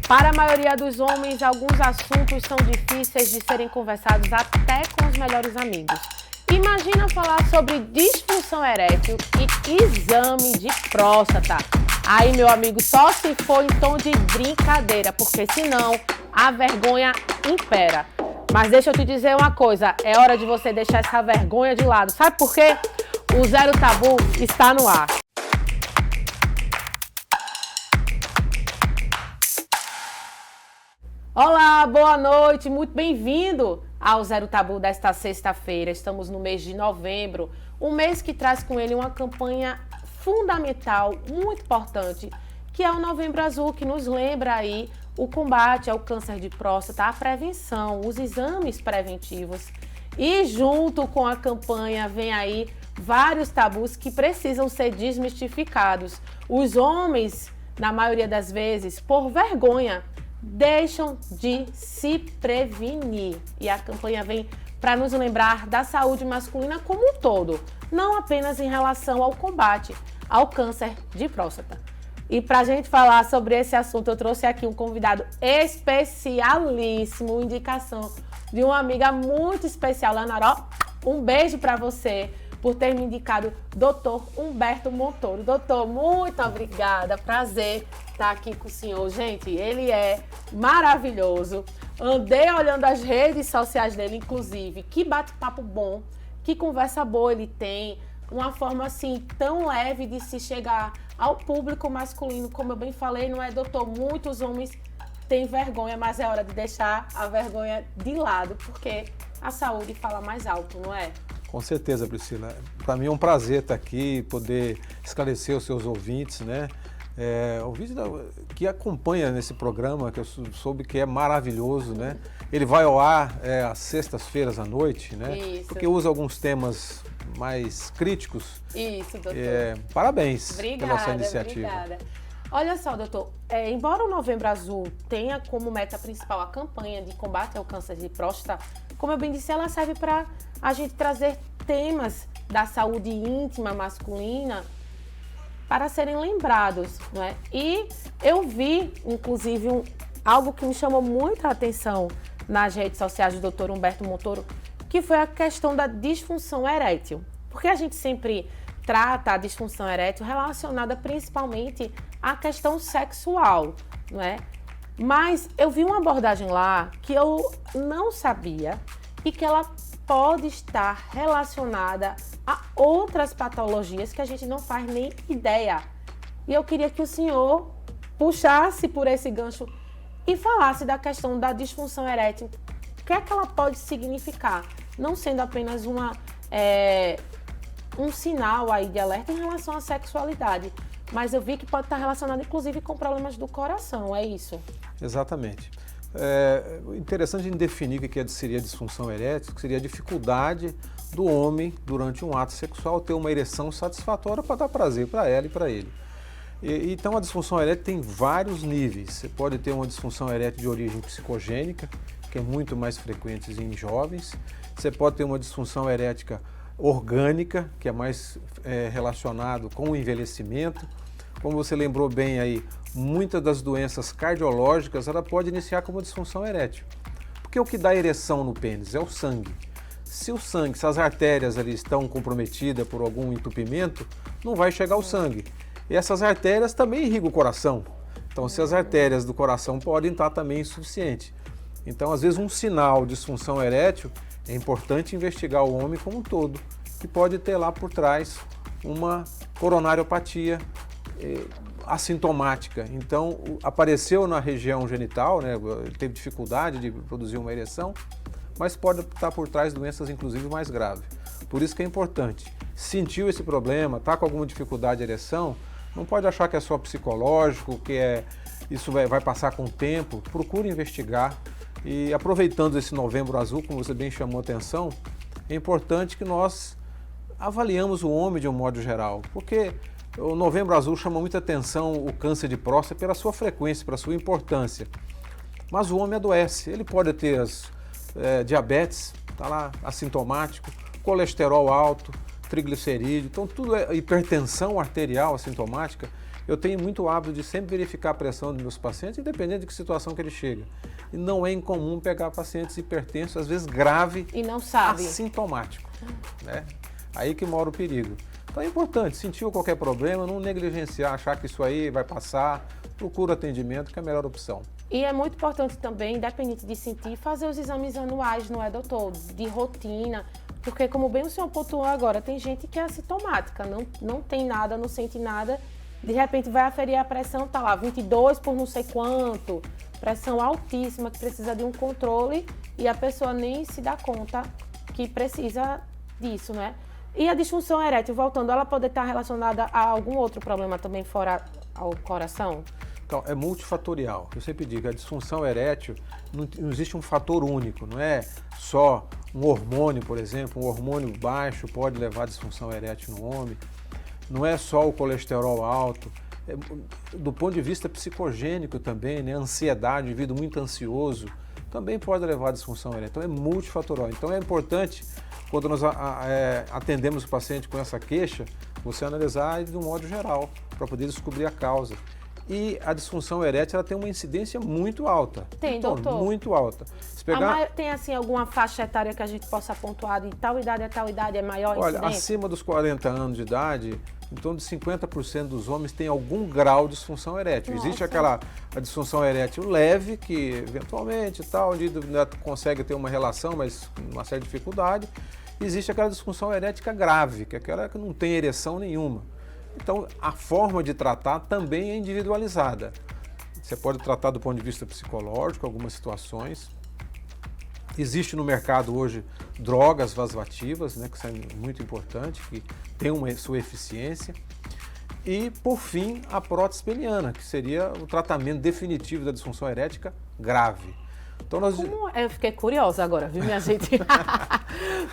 Para a maioria dos homens, alguns assuntos são difíceis de serem conversados até com os melhores amigos. Imagina falar sobre disfunção erétil e exame de próstata. Aí, meu amigo, só se for em tom de brincadeira, porque senão a vergonha impera. Mas deixa eu te dizer uma coisa, é hora de você deixar essa vergonha de lado. Sabe por quê? O Zero Tabu está no ar. Olá, boa noite, muito bem-vindo ao Zero Tabu desta sexta-feira. Estamos no mês de novembro, um mês que traz com ele uma campanha fundamental, muito importante, que é o Novembro Azul, que nos lembra aí o combate ao câncer de próstata, a prevenção, os exames preventivos. E junto com a campanha vem aí vários tabus que precisam ser desmistificados. Os homens, na maioria das vezes, por vergonha, deixam de se prevenir. E a campanha vem para nos lembrar da saúde masculina como um todo, não apenas em relação ao combate ao câncer de próstata. E para a gente falar sobre esse assunto, eu trouxe aqui um convidado especialíssimo, indicação de uma amiga muito especial, Lanaró. Um beijo para você por ter me indicado Dr. Humberto Montoro. Doutor, muito obrigada, prazer estar aqui com o senhor. Gente, ele é maravilhoso. Andei olhando as redes sociais dele, inclusive. Que bate-papo bom, que conversa boa ele tem. Uma forma assim tão leve de se chegar ao público masculino. Como eu bem falei, não é, doutor? Muitos homens têm vergonha, mas é hora de deixar a vergonha de lado, porque a saúde fala mais alto, não é? Com certeza, Priscila. Para mim é um prazer estar aqui, poder esclarecer os seus ouvintes, né? Ouvinte que acompanha nesse programa, que eu soube que é maravilhoso, né? Ele vai ao ar às sextas-feiras à noite, né? Isso. Porque usa alguns temas mais críticos. Isso, doutor. Parabéns pela sua Obrigada, iniciativa. obrigada. Olha só, doutor, embora o Novembro Azul tenha como meta principal a campanha de combate ao câncer de próstata, como eu bem disse, ela serve para a gente trazer temas da saúde íntima masculina para serem lembrados, não é? E eu vi, inclusive, algo que me chamou muita atenção nas redes sociais do Dr. Humberto Montoro, que foi a questão da disfunção erétil. Porque a gente sempre trata a disfunção erétil relacionada principalmente à questão sexual, não é? Mas eu vi uma abordagem lá que eu não sabia e que ela pode estar relacionada a outras patologias que a gente não faz nem ideia. E eu queria que o senhor puxasse por esse gancho e falasse da questão da disfunção erétil. O que é que ela pode significar? Não sendo apenas um sinal aí de alerta em relação à sexualidade, mas eu vi que pode estar relacionado inclusive com problemas do coração, é isso? Exatamente. Interessante a gente definir o que seria disfunção erétil, que seria a dificuldade do homem, durante um ato sexual, ter uma ereção satisfatória para dar prazer para ela e para ele. Então, a disfunção erétil tem vários níveis. Você pode ter uma disfunção erétil de origem psicogênica, que é muito mais frequente em jovens. Você pode ter uma disfunção erétil orgânica, que é mais relacionado com o envelhecimento. Como você lembrou bem aí, muitas das doenças cardiológicas, ela pode iniciar como disfunção erétil. Porque o que dá ereção no pênis é o sangue. Se as artérias ali estão comprometidas por algum entupimento, não vai chegar o sangue. E essas artérias também irrigam o coração. Então, se as artérias do coração podem estar também insuficientes. Então, às vezes, um sinal de disfunção erétil, é importante investigar o homem como um todo, que pode ter lá por trás uma coronariopatia assintomática. Então, apareceu na região genital, né, teve dificuldade de produzir uma ereção, mas pode estar por trás doenças, inclusive, mais graves. Por isso que é importante. Sentiu esse problema, está com alguma dificuldade de ereção, não pode achar que é só psicológico, isso vai passar com o tempo. Procure investigar. E aproveitando esse Novembro Azul, como você bem chamou a atenção, é importante que nós avaliamos o homem de um modo geral, porque o Novembro Azul chama muita atenção o câncer de próstata pela sua frequência, pela sua importância. Mas o homem adoece, ele pode ter diabetes, está lá assintomático, colesterol alto, triglicerídeo, então tudo é hipertensão arterial assintomática. Eu tenho muito hábito de sempre verificar a pressão dos meus pacientes, independente de que situação que ele chega. E não é incomum pegar pacientes hipertensos, às vezes grave, e não sabe, assintomático, né? Aí que mora o perigo. Então é importante, sentiu qualquer problema, não negligenciar, achar que isso aí vai passar, procura atendimento, que é a melhor opção. E é muito importante também, independente de sentir, fazer os exames anuais, não é, doutor? De rotina, porque como bem o senhor pontuou agora, tem gente que é assintomática, não tem nada, não sente nada, de repente vai aferir a pressão, tá lá, 22 por não sei quanto, pressão altíssima, que precisa de um controle e a pessoa nem se dá conta que precisa disso, né? E a disfunção erétil, voltando, ela pode estar relacionada a algum outro problema também fora ao coração? Então, é multifatorial. Eu sempre digo, a disfunção erétil não existe um fator único, não é só um hormônio, por exemplo, um hormônio baixo pode levar a disfunção erétil no homem, não é só o colesterol alto, do ponto de vista psicogênico também, né? Ansiedade, indivíduo muito ansioso, também pode levar a disfunção erétil. Então, é multifatorial. Então, é importante, quando nós atendemos o paciente com essa queixa, você analisar de um modo geral, para poder descobrir a causa. E a disfunção erétil ela tem uma incidência muito alta. Tem, então, doutor? Muito alta. Se pegar... Tem, assim, alguma faixa etária que a gente possa pontuar de tal idade a tal idade é maior incidência? Olha, acima dos 40 anos de idade, em torno de 50% dos homens tem algum grau de disfunção erétil. Nossa. Existe a disfunção erétil leve, que eventualmente o indivíduo consegue ter uma relação, mas com uma certa dificuldade. Existe aquela disfunção erética grave, que é aquela que não tem ereção nenhuma. Então, a forma de tratar também é individualizada. Você pode tratar do ponto de vista psicológico, algumas situações. Existe no mercado hoje drogas vasoativas, né, que são muito importantes, que têm sua eficiência. E, por fim, a prótese peniana, que seria o tratamento definitivo da disfunção erética grave. Então, Eu fiquei curiosa agora, viu, minha gente?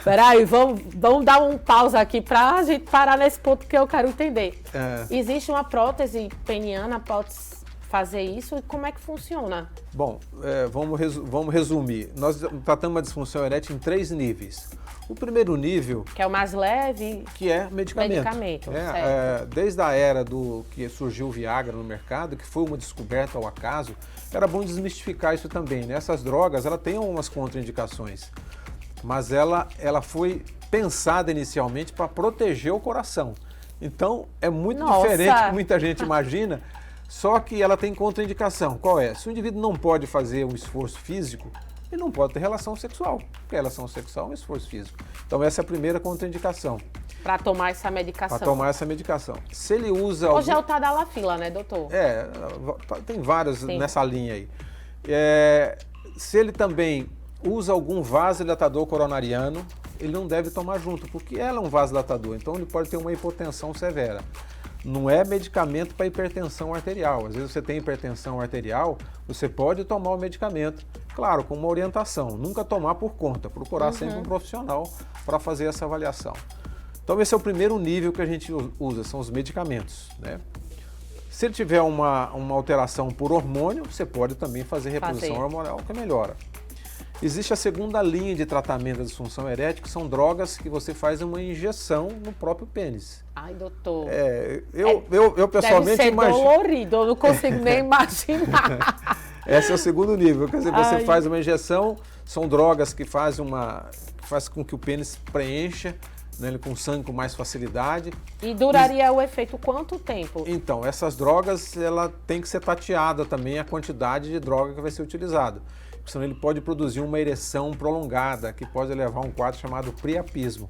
Peraí, vamos dar um pausa aqui para a gente parar nesse ponto que eu quero entender. Existe uma prótese peniana, pode fazer isso? E como é que funciona? Bom, vamos resumir. Nós tratamos a disfunção erétil em 3 níveis. O primeiro nível... Que é o mais leve... Que é medicamento. Certo. Desde a era que surgiu o Viagra no mercado, que foi uma descoberta ao acaso, era bom desmistificar isso também, né? Essas drogas, ela tem algumas contraindicações, mas ela foi pensada inicialmente para proteger o coração. Então, é muito diferente do que muita gente imagina, só que ela tem contraindicação. Qual é? Se o indivíduo não pode fazer um esforço físico, ele não pode ter relação sexual, porque a relação sexual é um esforço físico. Então, essa é a primeira contraindicação. Para tomar essa medicação. Para tomar essa medicação. Se ele usa... Hoje é o Tadalafila, né, doutor? Tem vários nessa linha aí. Se ele também usa algum vasodilatador coronariano, ele não deve tomar junto, porque ela é um vasodilatador, então ele pode ter uma hipotensão severa. Não é medicamento para hipertensão arterial. Às vezes você tem hipertensão arterial, você pode tomar o medicamento, claro, com uma orientação. Nunca tomar por conta, procurar sempre um profissional para fazer essa avaliação. Então esse é o primeiro nível que a gente usa, são os medicamentos, né? Se ele tiver uma alteração por hormônio, você pode também fazer reposição hormonal, que melhora. Existe a segunda linha de tratamento da disfunção erétil, que são drogas que você faz uma injeção no próprio pênis. Ai, doutor. Eu pessoalmente deve ser dolorido, eu não consigo nem imaginar. Esse é o segundo nível, quer dizer, você faz uma injeção, são drogas que faz com que o pênis preencha, né, com sangue com mais facilidade. E duraria o efeito quanto tempo? Então, essas drogas, ela tem que ser tateada também a quantidade de droga que vai ser utilizada. Porque senão ele pode produzir uma ereção prolongada, que pode levar a um quadro chamado priapismo,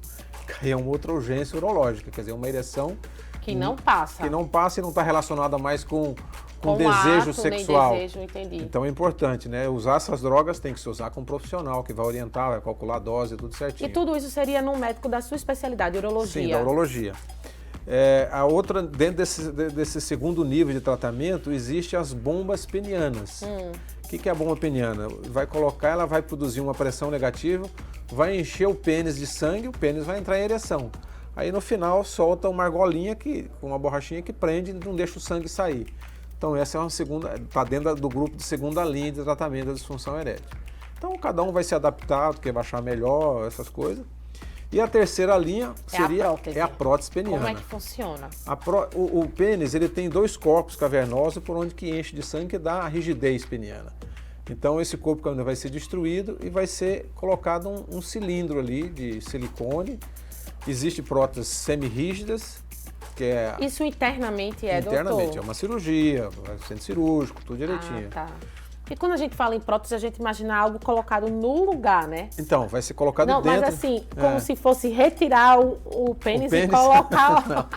que é uma outra urgência urológica, quer dizer, uma ereção que não passa. Que não passa e não está relacionada mais com ato, desejo sexual. Nem desejo, entendi. Então é importante, né? Usar essas drogas tem que se usar com um profissional que vai orientar, vai calcular a dose, tudo certinho. E tudo isso seria num médico da sua especialidade, urologia? Sim, da urologia. A outra, dentro desse segundo nível de tratamento, existe as bombas penianas. O que é a bomba peniana? Vai colocar, ela vai produzir uma pressão negativa, vai encher o pênis de sangue, o pênis vai entrar em ereção. Aí no final solta uma argolinha, com uma borrachinha que prende e não deixa o sangue sair. Então essa é uma segunda, está dentro do grupo de segunda linha de tratamento da disfunção erétil. Então cada um vai se adaptar, quer baixar melhor, essas coisas. E a terceira linha seria a prótese peniana. Como é que funciona? O pênis ele tem 2 corpos cavernosos por onde que enche de sangue e dá a rigidez peniana. Então esse corpo cavernoso vai ser destruído e vai ser colocado um cilindro ali de silicone. Existe próteses semi-rígidas, que é... Isso internamente doutor? Internamente, é uma cirurgia, centro cirúrgico, tudo direitinho. Tá. E quando a gente fala em prótese, a gente imagina algo colocado no lugar, né? Então, vai ser colocado dentro... Não, mas assim, como se fosse retirar o pênis e colocar...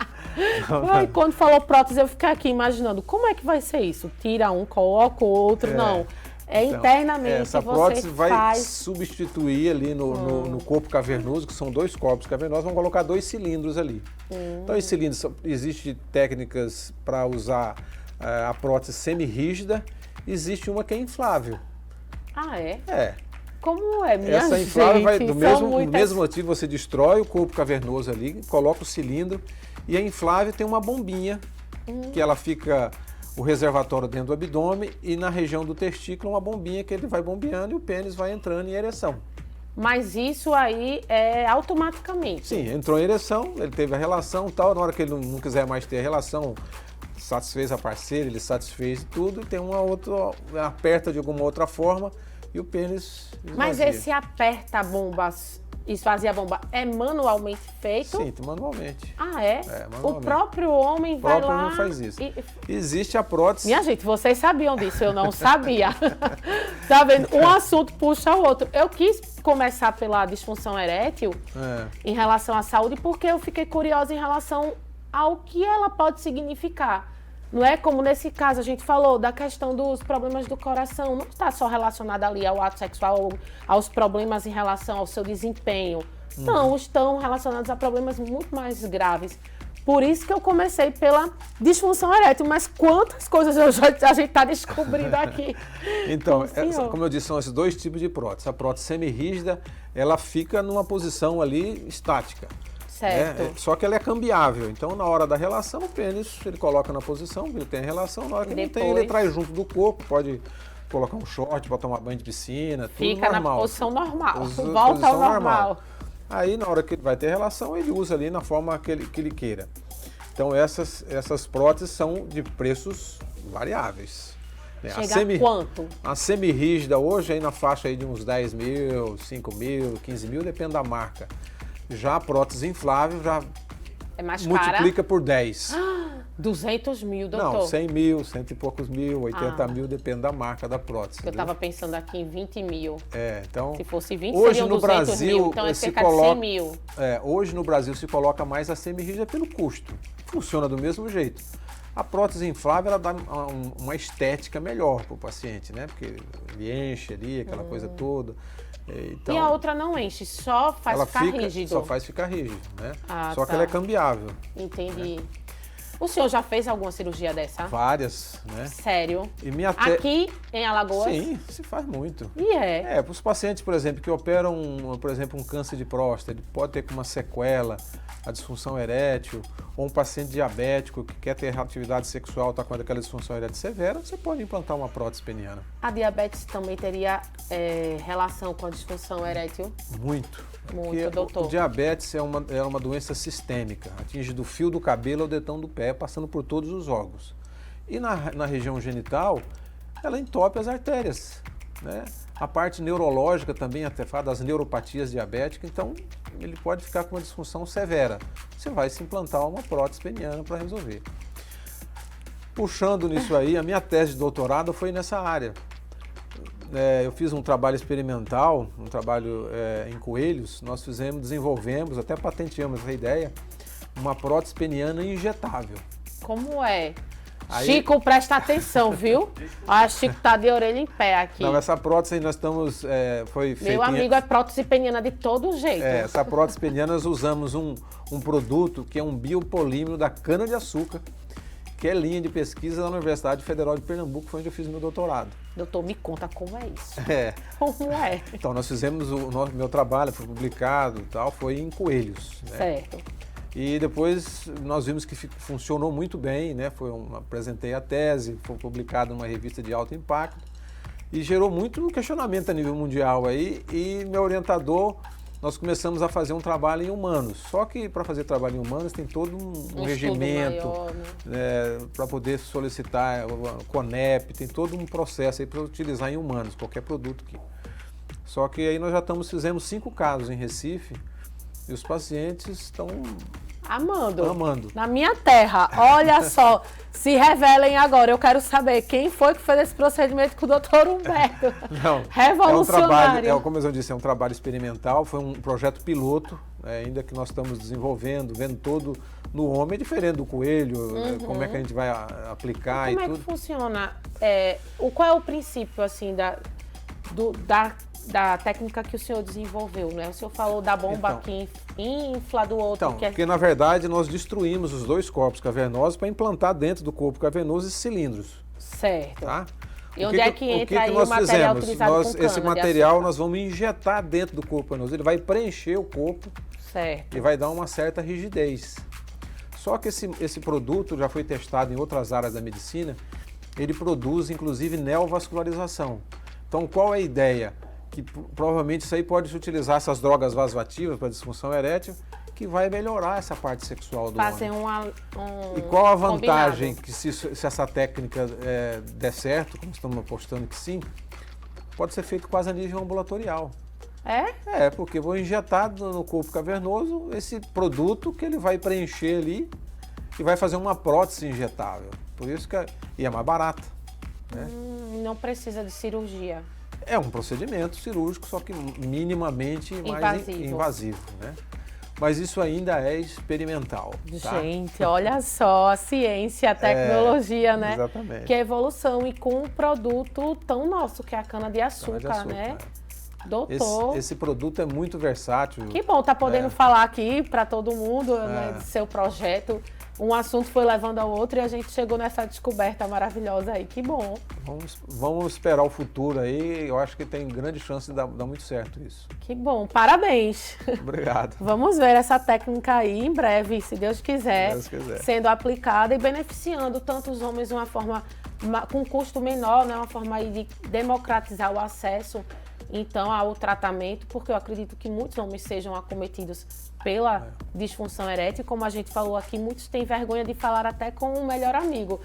Não. E quando falou prótese, eu fiquei aqui imaginando, como é que vai ser isso? Tira um, coloca o outro, não. Então, internamente essa prótese vai substituir ali no corpo cavernoso, que são 2 corpos cavernosos, vão colocar 2 cilindros ali. Então, esses cilindros, existem técnicas para usar a prótese semi-rígida, existe uma que é inflável. Ah, é? É. Como é, minha Essa gente? inflável vai, do mesmo motivo, você destrói o corpo cavernoso ali, coloca o cilindro, e a inflável tem uma bombinha, que ela fica... o reservatório dentro do abdômen e na região do testículo uma bombinha que ele vai bombeando e o pênis vai entrando em ereção. Mas isso aí é automaticamente? Sim, entrou em ereção, ele teve a relação e tal, na hora que ele não quiser mais ter a relação, satisfez a parceira, ele satisfez tudo e tem uma outra, aperta de alguma outra forma e o pênis esvazia. Mas esse aperta a bomba, esvazia a bomba, é manualmente feito? Sim, manualmente. Ah, é? Manualmente. O próprio homem vai lá... O próprio homem faz isso. Existe a prótese... Minha gente, vocês sabiam disso, eu não sabia. Tá vendo? Um assunto puxa o outro. Eu quis começar pela disfunção erétil em relação à saúde, porque eu fiquei curiosa em relação ao que ela pode significar. Não é como nesse caso a gente falou da questão dos problemas do coração, não está só relacionada ali ao ato sexual ou aos problemas em relação ao seu desempenho. Não, estão relacionados a problemas muito mais graves. Por isso que eu comecei pela disfunção erétil, mas quantas coisas a gente está descobrindo aqui. Então, como eu disse, são esses 2 tipos de prótese. A prótese semi-rígida, ela fica numa posição ali estática. Certo. Só que ela é cambiável. Então, na hora da relação, o pênis ele coloca na posição, ele tem a relação. Na hora que não tem, ele traz junto do corpo, pode colocar um short, botar uma banho de piscina, tudo fica normal. Na posição normal, volta ao normal. Aí, na hora que ele vai ter relação, ele usa ali na forma que ele queira. Então, essas próteses são de preços variáveis. Chega a quanto? A semi-rígida hoje aí na faixa aí de uns 10 mil, 5 mil, 15 mil, depende da marca. Já a prótese inflável já é mais multiplica por 10. 200 mil, doutor? Não, 100 mil, 100 e poucos mil, 80 mil, depende da marca da prótese. Eu estava pensando aqui em 20 mil. Então... Se fosse 20, hoje seriam no 200 Brasil, mil, então é cerca de 100 mil. Hoje no Brasil se coloca mais a semi-rígida pelo custo. Funciona do mesmo jeito. A prótese inflável, ela dá uma estética melhor para o paciente, né? Porque ele enche ali, aquela coisa toda. Então, e a outra não enche, só faz ficar rígido. Só faz ficar rígido, né? Só que ela é cambiável. Entendi. Né? O senhor já fez alguma cirurgia dessa? Várias, né? Sério? E aqui em Alagoas? Sim, se faz muito. E é? Para os pacientes, por exemplo, que operam, por exemplo, um câncer de próstata, ele pode ter como uma sequela a disfunção erétil, ou um paciente diabético que quer ter atividade sexual, está com aquela disfunção erétil severa, você pode implantar uma prótese peniana. A diabetes também teria relação com a disfunção erétil? Muito. Muito, doutor. O diabetes é uma doença sistêmica, atinge do fio do cabelo ao dedão do pé, passando por todos os órgãos. E na região genital, ela entope as artérias, né? A parte neurológica também afetada, as neuropatias diabéticas, então ele pode ficar com uma disfunção severa. Você vai se implantar uma prótese peniana para resolver. Puxando nisso aí, a minha tese de doutorado foi nessa área. Eu fiz um trabalho experimental, um trabalho em coelhos, nós desenvolvemos, até patenteamos essa ideia, uma prótese peniana injetável. Como é? Aí... Chico, presta atenção, viu? Chico tá de orelha em pé aqui. Não, essa prótese aí nós estamos, foi feita... Meu amigo, é prótese peniana de todo jeito. Essa prótese peniana nós usamos um produto que é um biopolímero da cana-de-açúcar, que é linha de pesquisa da Universidade Federal de Pernambuco, foi onde eu fiz meu doutorado. Doutor, me conta como é isso. Como é? Então, nós fizemos meu trabalho, foi publicado e tal, foi em coelhos. Né? Certo. E depois nós vimos que funcionou muito bem, né? Apresentei a tese, foi publicado numa revista de alto impacto e gerou muito questionamento a nível mundial aí. E meu orientador nós começamos a fazer um trabalho em humanos. Só que para fazer trabalho em humanos tem todo um regimento, maior, né? para poder solicitar o CONEP, tem todo um processo aí para utilizar em humanos, qualquer produto aqui. Só que aí nós fizemos 5 casos em Recife e os pacientes estão amando. Na minha terra, olha só, se revelem agora. Eu quero saber quem foi que fez esse procedimento com o doutor Humberto. Não, revolucionário. Como eu disse, é um trabalho experimental, foi um projeto piloto, ainda que nós estamos desenvolvendo, vendo todo no homem, é diferente do coelho, como é que a gente vai aplicar e tudo. Como é que funciona? Qual é o princípio, assim, da técnica que o senhor desenvolveu, né? O senhor falou da bomba que infla do outro. Porque na verdade nós destruímos os 2 corpos cavernosos para implantar dentro do corpo cavernoso esses cilindros. Certo. Tá? E onde é que entra aí o material utilizado com cana esse material nós vamos injetar dentro do corpo cavernoso, ele vai preencher o corpo. Certo. E vai dar uma certa rigidez. Só que esse produto já foi testado em outras áreas da medicina, ele produz inclusive neovascularização. Então qual é a ideia? Que provavelmente isso aí pode se utilizar essas drogas vasoativas para disfunção erétil, que vai melhorar essa parte sexual do Fazer homem. um E qual a vantagem combinado. que se essa técnica der certo, como estamos apostando que sim, pode ser feito quase a nível ambulatorial. Porque vou injetar no corpo cavernoso esse produto que ele vai preencher ali e vai fazer uma prótese injetável. Por isso que é mais barato. Né? Não precisa de cirurgia. É um procedimento cirúrgico, só que minimamente mais invasivo, né? Mas isso ainda é experimental. Tá? Gente, olha só, a ciência, a tecnologia, né? Exatamente. Que é evolução e com um produto tão nosso, que é a cana-de-açúcar, né? Doutor. Esse produto é muito versátil. Que bom tá podendo falar aqui para todo mundo, né, do seu projeto. Um assunto foi levando ao outro e a gente chegou nessa descoberta maravilhosa aí. Que bom. Vamos esperar o futuro aí. Eu acho que tem grande chance de dar muito certo isso. Que bom. Parabéns. Obrigado. Vamos ver essa técnica aí em breve, se Deus quiser, quiser. Sendo aplicada e beneficiando tanto os homens de uma forma com custo menor, né? Uma forma aí de democratizar o acesso então ao tratamento, porque eu acredito que muitos homens sejam acometidos pela disfunção erétil, como a gente falou aqui, muitos têm vergonha de falar até com um melhor amigo.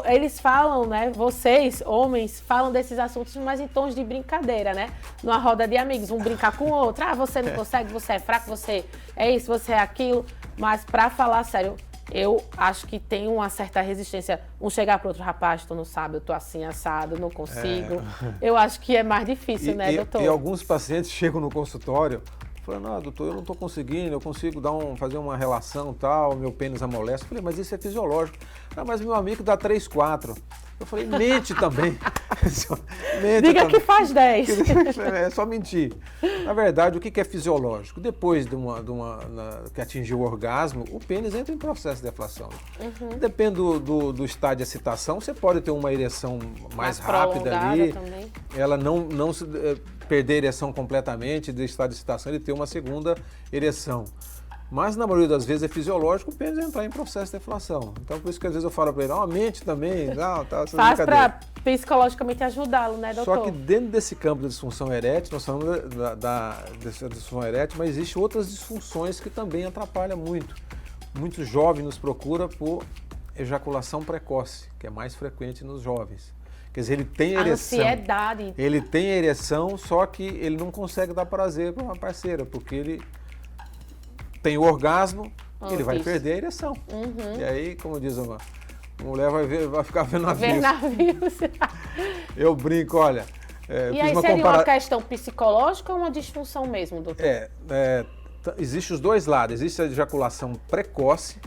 Eles falam, né, vocês, homens, falam desses assuntos, mas em tons de brincadeira, né? Numa roda de amigos, um brincar com o outro, você não consegue, você é fraco, você é isso, você é aquilo, mas para falar sério, eu acho que tem uma certa resistência. Um chegar para outro, rapaz, tu não sabe, eu tô assim assado, não consigo. Eu acho que é mais difícil, né, doutor? E alguns pacientes chegam no consultório falando, não, doutor, eu não tô conseguindo, eu consigo fazer uma relação tal, meu pênis amolece. Eu falei, mas isso é fisiológico. Ah, mas meu amigo dá 3, 4. Eu falei, mente também. Mente Diga também. Que faz 10. É só mentir. Na verdade, o que é fisiológico? Depois que atingiu o orgasmo, o pênis entra em processo de deflação. Depende do estado de excitação, você pode ter uma ereção mais rápida ali. Também. Ela não se perder a ereção completamente, do estado de excitação, ele ter uma segunda ereção. Mas, na maioria das vezes, é fisiológico o pênis entrar em processo de deflação. Então, por isso que às vezes eu falo para ele, a mente também, faz para psicologicamente ajudá-lo, né, doutor? Só que dentro desse campo da disfunção erétil, nós falamos dessa disfunção erétil, mas existem outras disfunções que também atrapalham muito. Muitos jovens nos procuram por ejaculação precoce, que é mais frequente nos jovens. Quer dizer, ele tem ereção. Ansiedade. Ele tem ereção, só que ele não consegue dar prazer para uma parceira, porque ele tem o orgasmo, ele vai perder a ereção. E aí, como diz a mulher, vai ficar vendo navios. Eu brinco, olha... e aí seria uma questão psicológica ou uma disfunção mesmo, doutor? Existe os dois lados. Existe a ejaculação precoce,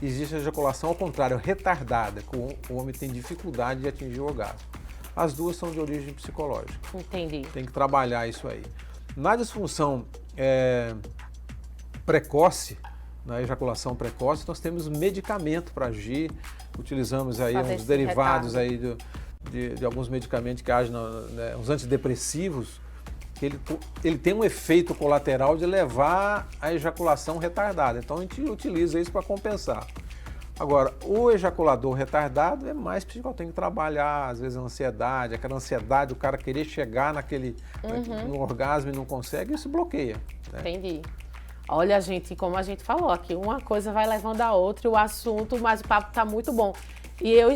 existe a ejaculação ao contrário, retardada, que o homem tem dificuldade de atingir o orgasmo. As duas são de origem psicológica. Entendi. Tem que trabalhar isso aí. Na disfunção precoce, na ejaculação precoce, nós temos medicamento para agir, utilizamos aí uns derivados aí de alguns medicamentos que agem, uns antidepressivos, que ele tem um efeito colateral de levar a ejaculação retardada. Então a gente utiliza isso para compensar. Agora, o ejaculador retardado é mais psíquico, tem que trabalhar, às vezes, a ansiedade, aquela ansiedade, o cara querer chegar no orgasmo e não consegue, isso bloqueia. Né? Entendi. Olha, gente, como a gente falou aqui, uma coisa vai levando a outra, o assunto, mas o papo tá muito bom. E eu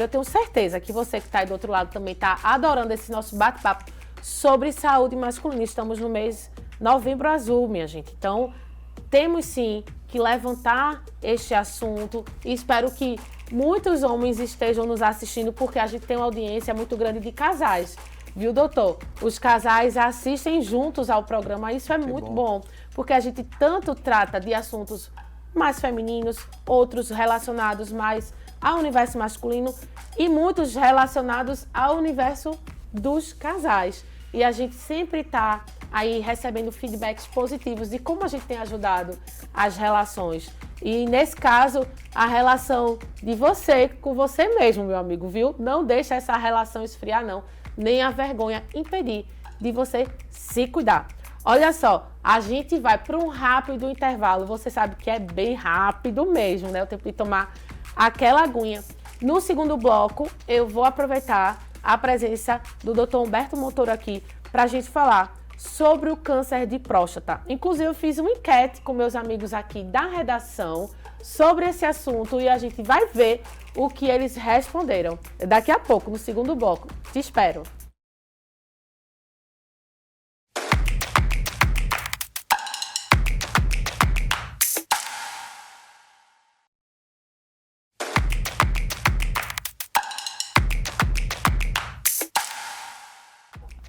tenho certeza que você que está aí do outro lado também está adorando esse nosso bate-papo sobre saúde masculina. Estamos no mês Novembro Azul, minha gente. Então, temos sim que levantar este assunto e espero que muitos homens estejam nos assistindo, porque a gente tem uma audiência muito grande de casais. Viu, doutor? Os casais assistem juntos ao programa, isso é muito bom, porque a gente tanto trata de assuntos mais femininos, outros relacionados mais ao universo masculino e muitos relacionados ao universo dos casais. E a gente sempre está aí recebendo feedbacks positivos de como a gente tem ajudado as relações. E nesse caso, a relação de você com você mesmo, meu amigo, viu? Não deixa essa relação esfriar, não. Nem a vergonha impedir de você se cuidar. Olha só, a gente vai para um rápido intervalo. Você sabe que é bem rápido mesmo, né? O tempo de tomar aquela aguinha. No segundo bloco, eu vou aproveitar a presença do Dr. Humberto Montoro aqui para a gente falar sobre o câncer de próstata. Inclusive, eu fiz uma enquete com meus amigos aqui da redação sobre esse assunto e a gente vai ver o que eles responderam. Daqui a pouco, no segundo bloco. Te espero.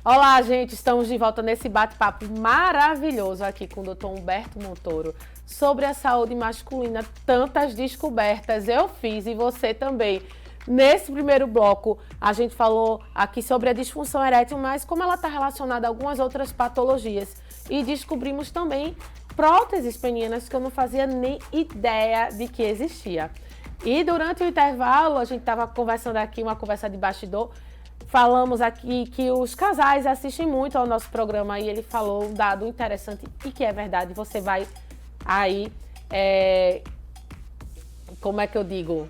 Olá, gente! Estamos de volta nesse bate-papo maravilhoso aqui com o Dr. Humberto Montoro sobre a saúde masculina. Tantas descobertas eu fiz e você também. Nesse primeiro bloco, a gente falou aqui sobre a disfunção erétil, mas como ela está relacionada a algumas outras patologias. E descobrimos também próteses penianas que eu não fazia nem ideia de que existia. E durante o intervalo, a gente estava conversando aqui, uma conversa de bastidor. Falamos aqui que os casais assistem muito ao nosso programa e ele falou um dado interessante e que é verdade. Você vai aí, como é que eu digo?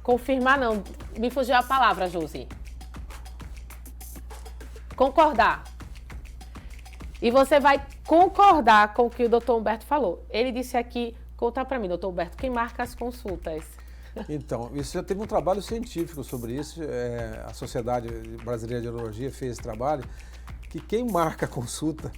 Confirmar não, me fugiu a palavra, Josi. Concordar. E você vai concordar com o que o doutor Humberto falou. Ele disse aqui, conta para mim, doutor Humberto, quem marca as consultas? Então, isso já teve um trabalho científico sobre isso. A Sociedade Brasileira de Urologia fez esse trabalho, que quem marca a consulta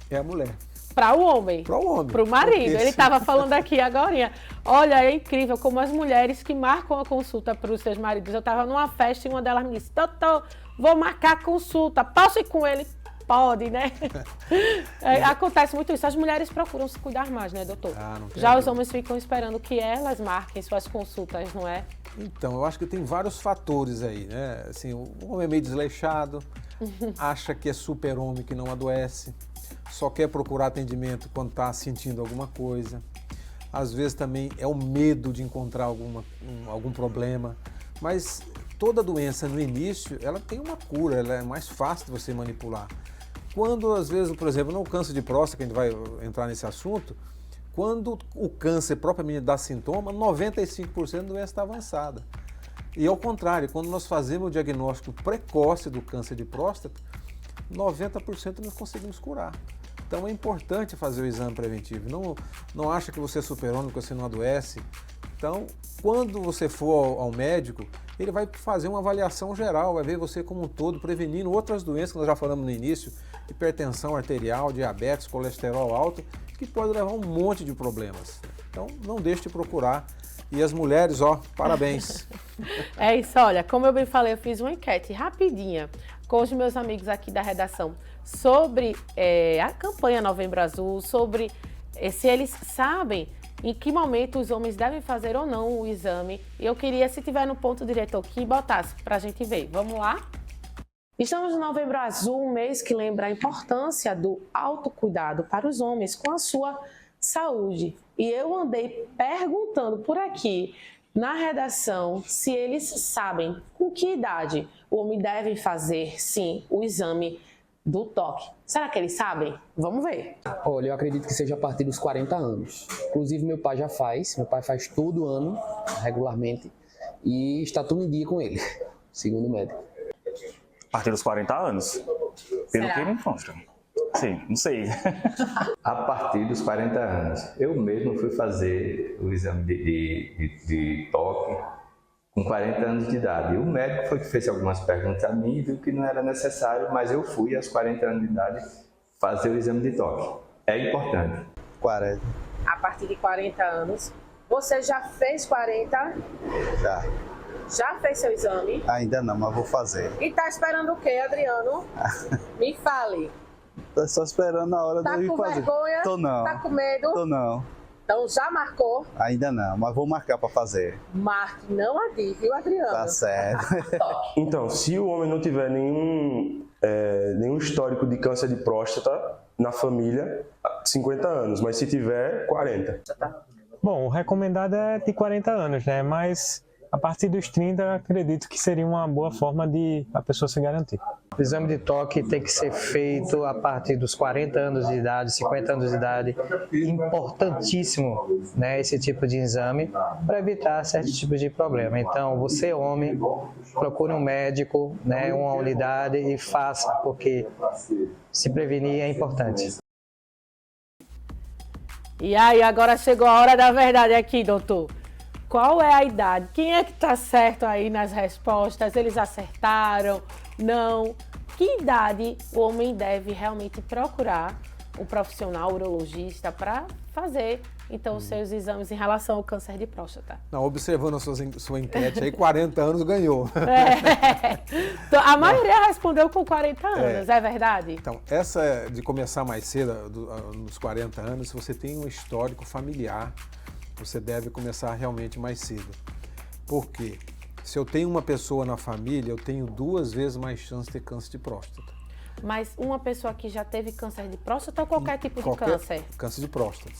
é a mulher. Para o homem. Para o homem. Para o marido. Ele estava falando aqui agora. Olha, é incrível como as mulheres que marcam a consulta para os seus maridos. Eu estava numa festa e uma delas me disse, doutor, vou marcar a consulta, posso ir com ele? Pode, né? Acontece muito isso. As mulheres procuram se cuidar mais, né, doutor? Já os homens ficam esperando que elas marquem suas consultas, não é? Então, eu acho que tem vários fatores aí, né? Assim, o homem é meio desleixado, acha que é super-homem que não adoece, só quer procurar atendimento quando está sentindo alguma coisa. Às vezes também é o medo de encontrar algum problema, mas toda doença no início, ela tem uma cura, ela é mais fácil de você manipular. Quando, às vezes, por exemplo, no câncer de próstata, que a gente vai entrar nesse assunto, quando o câncer propriamente dá sintoma, 95% da doença está avançada. E ao contrário, quando nós fazemos o diagnóstico precoce do câncer de próstata, 90% nós conseguimos curar. Então é importante fazer o exame preventivo. Não acha que você é super-homem, que você não adoece. Então, quando você for ao médico, ele vai fazer uma avaliação geral, vai ver você como um todo, prevenindo outras doenças que nós já falamos no início, hipertensão arterial, diabetes, colesterol alto, que pode levar a um monte de problemas. Então, não deixe de procurar. E as mulheres, parabéns. É isso, olha, como eu bem falei, eu fiz uma enquete rapidinha com os meus amigos aqui da redação sobre a campanha Novembro Azul, sobre se eles sabem em que momento os homens devem fazer ou não o exame. E eu queria, se tiver no ponto diretor, que botasse para a gente ver. Vamos lá? Estamos no Novembro Azul, um mês que lembra a importância do autocuidado para os homens com a sua saúde. E eu andei perguntando por aqui na redação se eles sabem com que idade o homem deve fazer, sim, o exame do toque. Será que eles sabem? Vamos ver. Olha, eu acredito que seja a partir dos 40 anos. Inclusive, meu pai faz todo ano, regularmente, e está tudo em dia com ele, segundo o médico. A partir dos 40 anos, pelo que me consta. Sim, não sei. A partir dos 40 anos. Eu mesmo fui fazer o exame de toque com 40 anos de idade. E o médico foi que fez algumas perguntas a mim e viu que não era necessário, mas eu fui aos 40 anos de idade fazer o exame de toque. É importante. 40. A partir de 40 anos. Você já fez 40? Já. Já fez seu exame? Ainda não, mas vou fazer. E tá esperando o quê, Adriano? Me fale. Tô só esperando a hora de eu ir fazer. Tá com vergonha? Tô não. Tá com medo? Tô não. Então já marcou? Ainda não, mas vou marcar para fazer. Marque, não adie, viu, Adriano? Tá certo. Então, se o homem não tiver nenhum histórico de câncer de próstata na família, 50 anos, mas se tiver, 40. Bom, o recomendado é de 40 anos, né? Mas a partir dos 30, acredito que seria uma boa forma de a pessoa se garantir. O exame de toque tem que ser feito a partir dos 40 anos de idade, 50 anos de idade. Importantíssimo, né, esse tipo de exame para evitar certos tipos de problema. Então, você, homem, procure um médico, né, uma unidade e faça, porque se prevenir é importante. E aí, agora chegou a hora da verdade aqui, doutor. Qual é a idade? Quem é que tá certo aí nas respostas? Eles acertaram? Não? Que idade o homem deve realmente procurar um profissional urologista para fazer, então, os seus exames em relação ao câncer de próstata? Não, observando a sua enquete aí, 40 anos ganhou. Então, a maioria respondeu com 40 anos, é verdade? Então, essa de começar mais cedo, nos 40 anos, se você tem um histórico familiar, você deve começar realmente mais cedo. Por quê? Se eu tenho uma pessoa na família, eu tenho 2 vezes mais chance de ter câncer de próstata. Mas uma pessoa que já teve câncer de próstata ou qualquer tipo de câncer? Câncer de próstata.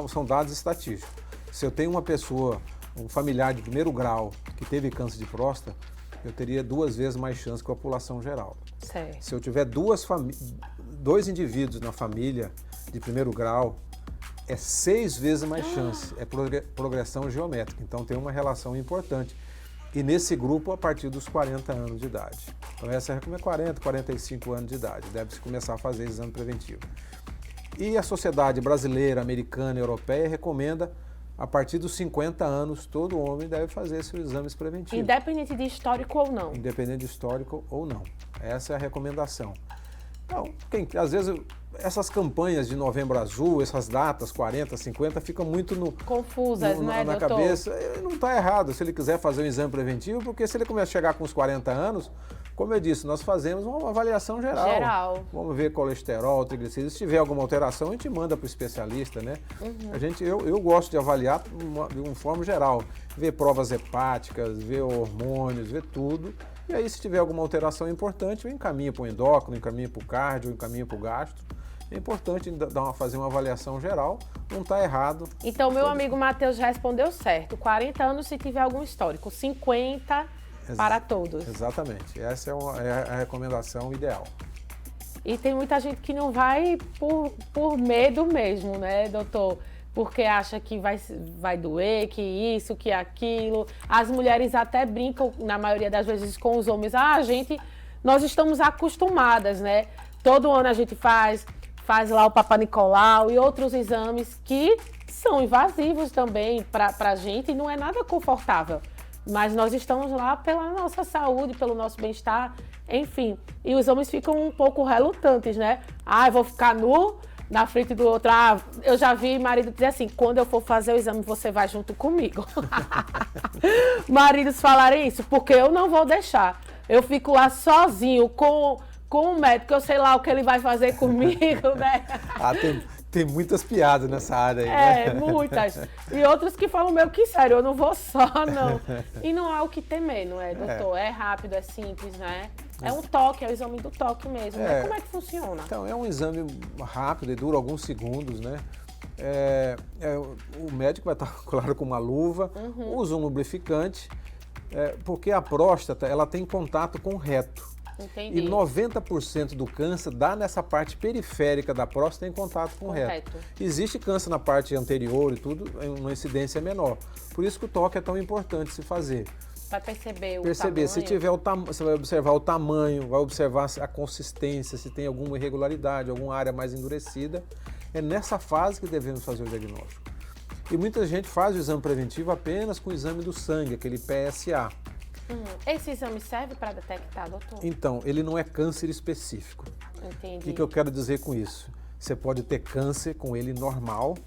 São dados estatísticos. Se eu tenho uma pessoa, um familiar de primeiro grau que teve câncer de próstata, eu teria 2 vezes mais chance que a população geral. Certo. Se eu tiver 2 indivíduos na família de primeiro grau, é 6 vezes mais chance. É progressão geométrica. Então tem uma relação importante. E nesse grupo, a partir dos 40 anos de idade. Então essa é 40, 45 anos de idade. Deve-se começar a fazer exame preventivo. E a Sociedade Brasileira, Americana e Europeia recomenda, a partir dos 50 anos, todo homem deve fazer seus exames preventivos. Independente de histórico ou não? Independente de histórico ou não. Essa é a recomendação. Então, às vezes, essas campanhas de Novembro Azul, essas datas, 40, 50, ficam muito confusas, né, na doutor? cabeça. Não está errado se ele quiser fazer um exame preventivo, porque se ele começar a chegar com os 40 anos, como eu disse, nós fazemos uma avaliação geral. Vamos ver colesterol, triglicerídeos. Se tiver alguma alteração, a gente manda para o especialista, né? Eu gosto de avaliar de uma forma geral. Ver provas hepáticas, ver hormônios, ver tudo. E aí, se tiver alguma alteração importante, eu encaminho para o endócrino, encaminho para o cardio, encaminho para o gastro. É importante fazer uma avaliação geral, não está errado. Então, meu amigo Matheus já respondeu certo. 40 anos se tiver algum histórico, 50 para todos. Exatamente, essa é a recomendação ideal. E tem muita gente que não vai por medo mesmo, né, doutor? Porque acha que vai doer, que isso, que aquilo. As mulheres até brincam, na maioria das vezes, com os homens. Nós estamos acostumadas, né? Todo ano a gente faz lá o Papa Nicolau e outros exames que são invasivos também para a gente e não é nada confortável. Mas nós estamos lá pela nossa saúde, pelo nosso bem-estar, enfim. E os homens ficam um pouco relutantes, né? Eu vou ficar nu na frente do outro. Eu já vi marido dizer assim, quando eu for fazer o exame, você vai junto comigo. Maridos falarem isso, porque eu não vou deixar. Eu fico lá sozinho com o médico, eu sei lá o que ele vai fazer comigo, né? Tem muitas piadas nessa área aí, né? Muitas. E outros que falam meio que sério, eu não vou só, não. E não há o que temer, não é, doutor? É rápido, é simples, né? É um toque, é o exame do toque mesmo, né? Como é que funciona? Então, é um exame rápido e dura alguns segundos, né? O médico vai estar, claro, com uma luva, usa um lubrificante, porque a próstata, ela tem contato com o reto. Entendi. E 90% do câncer dá nessa parte periférica da próstata em contato com o reto. Existe câncer na parte anterior e tudo, uma incidência menor. Por isso que o toque é tão importante se fazer. Vai perceber o Perceber, tamanho. se tiver você vai observar o tamanho, vai observar a consistência, se tem alguma irregularidade, alguma área mais endurecida. É nessa fase que devemos fazer o diagnóstico. E muita gente faz o exame preventivo apenas com o exame do sangue, aquele PSA. Esse exame serve para detectar, doutor? Então, ele não é câncer específico. Entendi. O que eu quero dizer com isso? Você pode ter câncer com ele normal,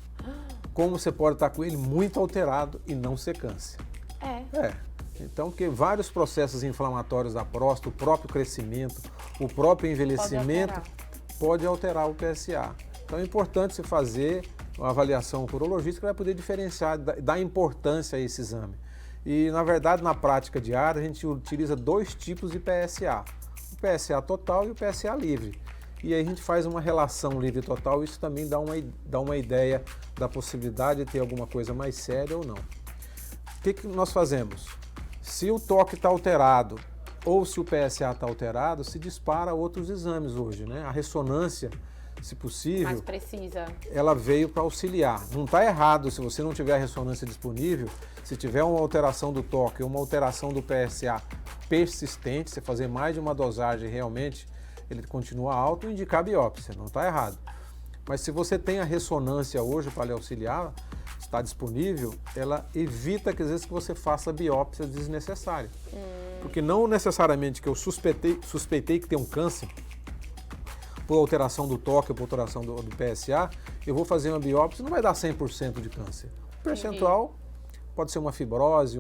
como você pode estar com ele muito alterado e não ser câncer. Então, porque vários processos inflamatórios da próstata, o próprio crescimento, o próprio envelhecimento pode alterar o PSA. Então é importante se fazer uma avaliação com o urologista que vai poder diferenciar, dar importância a esse exame. E, na verdade, na prática diária, a gente utiliza 2 tipos de PSA. O PSA total e o PSA livre. E aí a gente faz uma relação livre total, isso também dá uma ideia da possibilidade de ter alguma coisa mais séria ou não. O que nós fazemos? Se o toque está alterado ou se o PSA está alterado, se dispara outros exames hoje, né? A ressonância, se possível, mais precisa. Ela veio para auxiliar. Não está errado se você não tiver a ressonância disponível, se tiver uma alteração do toque, uma alteração do PSA persistente, você fazer mais de uma dosagem realmente, ele continua alto, indicar biópsia, não está errado. Mas se você tem a ressonância hoje para lhe auxiliar, está disponível, ela evita que às vezes que você faça biópsia desnecessária. Porque não necessariamente que eu suspeitei que tem um câncer, por alteração do toque, por alteração do PSA, eu vou fazer uma biópsia, não vai dar 100% de câncer. O percentual pode ser uma fibrose,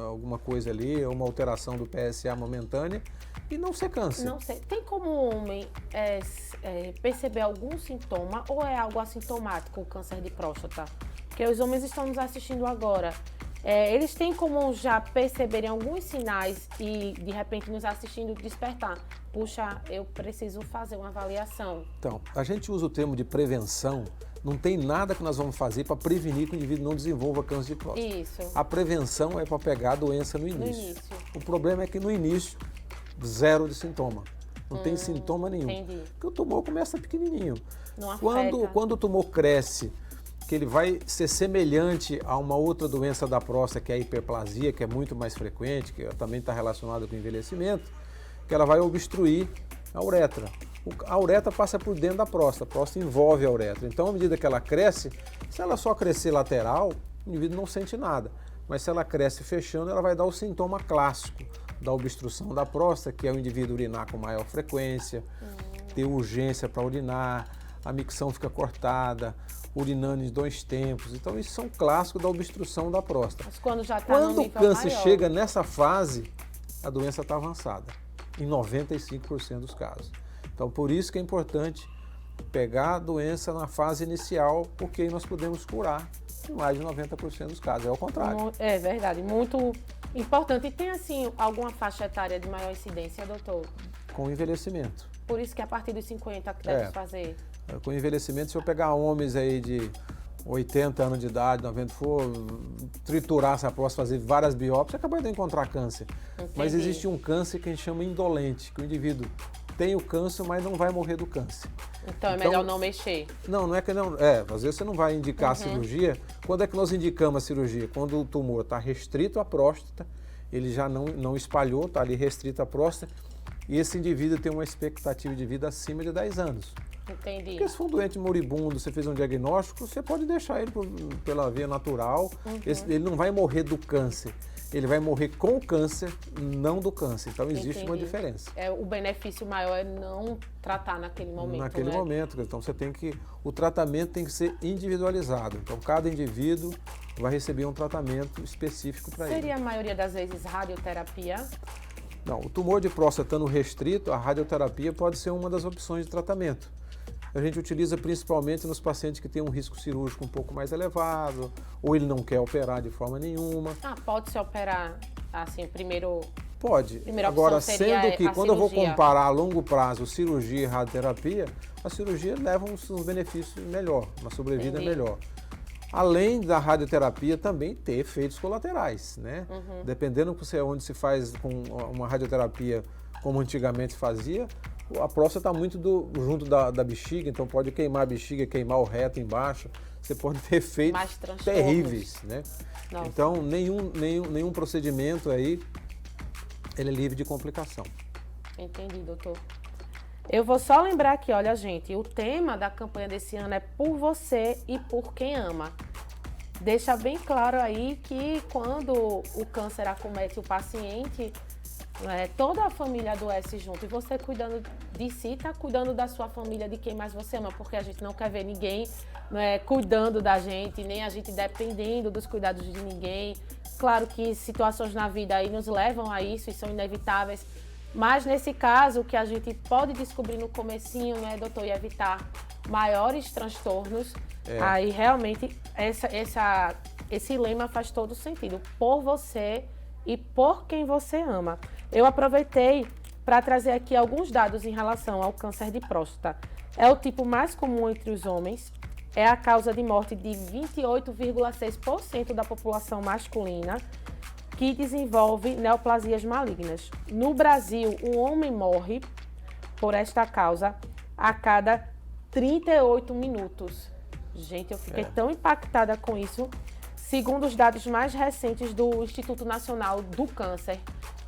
alguma coisa ali, uma alteração do PSA momentânea e não ser câncer. Não sei. Tem como o homem perceber algum sintoma ou é algo assintomático o câncer de próstata? Porque os homens estão nos assistindo agora. Eles têm como já perceberem alguns sinais e, de repente, nos assistindo despertar. Puxa, eu preciso fazer uma avaliação. Então, a gente usa o termo de prevenção. Não tem nada que nós vamos fazer para prevenir que o indivíduo não desenvolva câncer de próstata. Isso. A prevenção é para pegar a doença no início. O problema é que no início, 0 de sintoma. Não tem sintoma nenhum. Entendi. Porque o tumor começa pequenininho. Não afeta. Quando o tumor cresce, que ele vai ser semelhante a uma outra doença da próstata, que é a hiperplasia, que é muito mais frequente, que também está relacionada com o envelhecimento, que ela vai obstruir a uretra. A uretra passa por dentro da próstata, a próstata envolve a uretra. Então, à medida que ela cresce, se ela só crescer lateral, o indivíduo não sente nada. Mas se ela cresce fechando, ela vai dar o sintoma clássico da obstrução da próstata, que é o indivíduo urinar com maior frequência, ter urgência para urinar, a micção fica cortada, urinando em 2 tempos. Então, isso são clássicos da obstrução da próstata. Mas quando já está Quando o câncer chega nessa fase, a doença está avançada, em 95% dos casos. Então, por isso que é importante pegar a doença na fase inicial, porque aí nós podemos curar em mais de 90% dos casos. É o contrário. É verdade, muito importante. E tem, assim, alguma faixa etária de maior incidência, doutor? Com envelhecimento. Por isso que é a partir dos 50 que deve fazer. Com envelhecimento, se eu pegar homens aí de 80 anos de idade, 90, for triturar essa próstata, fazer várias biópsias, acaba de encontrar câncer. Entendi. Mas existe um câncer que a gente chama indolente, que o indivíduo tem o câncer, mas não vai morrer do câncer. Então é melhor não mexer. Não é que não. Às vezes você não vai indicar a cirurgia. Quando é que nós indicamos a cirurgia? Quando o tumor está restrito à próstata, ele já não espalhou, está ali restrito à próstata, e esse indivíduo tem uma expectativa de vida acima de 10 anos. Entendi. Porque se for um doente moribundo, você fez um diagnóstico, você pode deixar ele pela via natural. Ele não vai morrer do câncer. Ele vai morrer com o câncer, não do câncer. Então existe uma diferença. O benefício maior é não tratar naquele momento. Naquele momento. Então o tratamento tem que ser individualizado. Então cada indivíduo vai receber um tratamento específico para ele. Seria a maioria das vezes radioterapia? Não, o tumor de próstata estando restrito, a radioterapia pode ser uma das opções de tratamento. A gente utiliza principalmente nos pacientes que têm um risco cirúrgico um pouco mais elevado, ou ele não quer operar de forma nenhuma. Pode-se operar assim, primeiro... Pode. Primeira Agora, opção seria sendo que a quando eu vou cirurgia. comparar a longo prazo cirurgia e radioterapia, a cirurgia leva uns benefícios melhor, uma sobrevida melhor. Além da radioterapia também ter efeitos colaterais, né? Dependendo onde se faz com uma radioterapia como antigamente fazia, a próstata está muito junto da bexiga, então pode queimar a bexiga, queimar o reto embaixo. Você pode ter efeitos terríveis, né? Nossa. Então, nenhum procedimento aí, ele é livre de complicação. Entendi, doutor. Eu vou só lembrar aqui, olha, gente, o tema da campanha desse ano é por você e por quem ama. Deixa bem claro aí que quando o câncer acomete o paciente, toda a família adoece junto. E você cuidando de si, está cuidando da sua família, de quem mais você ama, porque a gente não quer ver ninguém cuidando da gente, nem a gente dependendo dos cuidados de ninguém. Claro que situações na vida aí nos levam a isso e são inevitáveis. Mas nesse caso, o que a gente pode descobrir no comecinho, né, doutor, e evitar maiores transtornos, aí realmente esse lema faz todo sentido. Por você e por quem você ama. Eu aproveitei para trazer aqui alguns dados em relação ao câncer de próstata. É o tipo mais comum entre os homens, é a causa de morte de 28,6% da população masculina, que desenvolve neoplasias malignas. No Brasil, um homem morre por esta causa a cada 38 minutos. Gente, eu fiquei tão impactada com isso, segundo os dados mais recentes do Instituto Nacional do Câncer.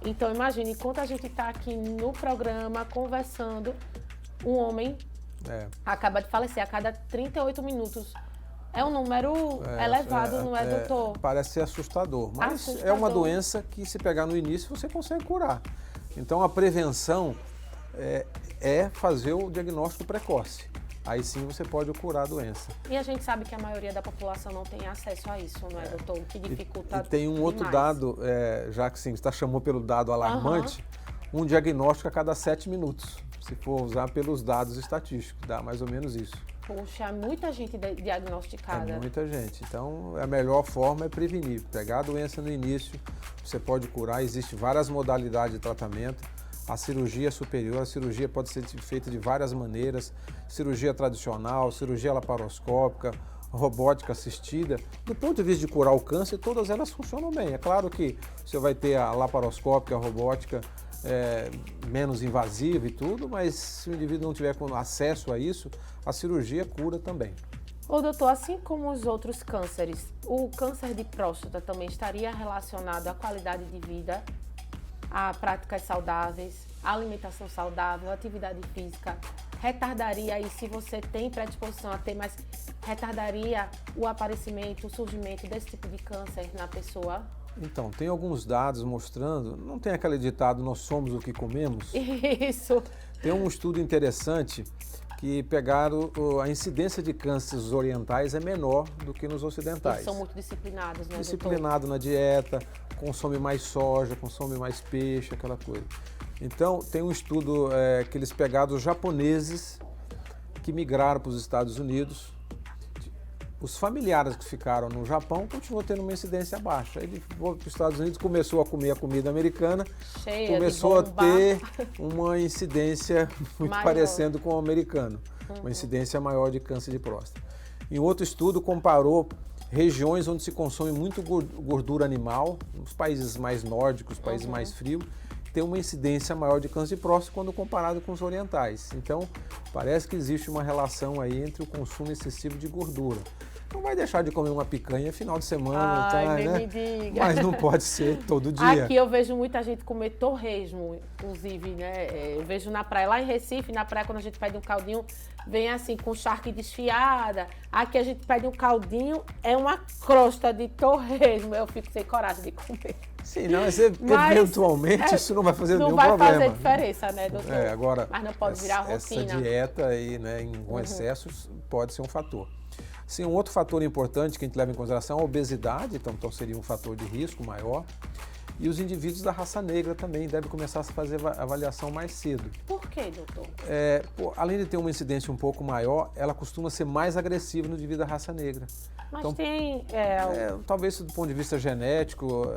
Então, imagine, enquanto a gente está aqui no programa conversando, um homem acaba de falecer a cada 38 minutos. É um número elevado, não é, doutor? Parece ser assustador, mas é uma doença que, se pegar no início, você consegue curar. Então, a prevenção é fazer o diagnóstico precoce. Aí sim você pode curar a doença. E a gente sabe que a maioria da população não tem acesso a isso, não é, doutor? O que dificulta E tem um outro dado, já que sim, você chamou pelo dado alarmante, um diagnóstico a cada 7 minutos. Se for usar pelos dados estatísticos, dá mais ou menos isso. Poxa, muita gente diagnosticada. É muita gente. Então, a melhor forma é prevenir. Pegar a doença no início, você pode curar. Existem várias modalidades de tratamento. A cirurgia superior, a cirurgia pode ser feita de várias maneiras. Cirurgia tradicional, cirurgia laparoscópica, robótica assistida. Do ponto de vista de curar o câncer, todas elas funcionam bem. É claro que você vai ter a laparoscópica, a robótica, menos invasiva e tudo, mas se o indivíduo não tiver acesso a isso, a cirurgia cura também. Ô doutor, assim como os outros cânceres, o câncer de próstata também estaria relacionado à qualidade de vida, a práticas saudáveis, alimentação saudável, atividade física? Retardaria aí, se você tem predisposição a ter, mas retardaria o aparecimento, o surgimento desse tipo de câncer na pessoa? Então, tem alguns dados mostrando, não tem aquele ditado, nós somos o que comemos? Isso. Tem um estudo interessante que pegaram a incidência de cânceres orientais é menor do que nos ocidentais. Eles são muito disciplinados, né, disciplinado na dieta, consome mais soja, consome mais peixe, aquela coisa. Então, tem um estudo que eles pegaram os japoneses que migraram para os Estados Unidos. Os familiares que ficaram no Japão continuam tendo uma incidência baixa. Ele foi para os Estados Unidos, começou a comer a comida americana, começou a ter uma incidência muito parecendo com o americano, uma incidência maior de câncer de próstata. Em outro estudo, comparou regiões onde se consome muito gordura animal, os países mais nórdicos, os países mais frios, tem uma incidência maior de câncer de próstata quando comparado com os orientais. Então, parece que existe uma relação aí entre o consumo excessivo de gordura. Não vai deixar de comer uma picanha final de semana, né? Me diga. Mas não pode ser todo dia. Aqui eu vejo muita gente comer torresmo, inclusive, né? Eu vejo na praia, lá em Recife, na praia, quando a gente pede um caldinho, vem assim, com charque desfiada. Aqui a gente pede um caldinho, é uma crosta de torresmo. Eu fico sem coragem de comer. Sim, não, mas eventualmente isso não vai fazer nenhum problema. Não vai fazer diferença, né, doutor? Agora, mas não pode virar rotina. Essa dieta aí, né, com excessos, pode ser um fator. Sim, um outro fator importante que a gente leva em consideração é a obesidade, então seria um fator de risco maior. E os indivíduos da raça negra também devem começar a fazer avaliação mais cedo. Por quê, doutor? Além de ter uma incidência um pouco maior, ela costuma ser mais agressiva no indivíduo da raça negra. Mas então, tem... talvez do ponto de vista genético,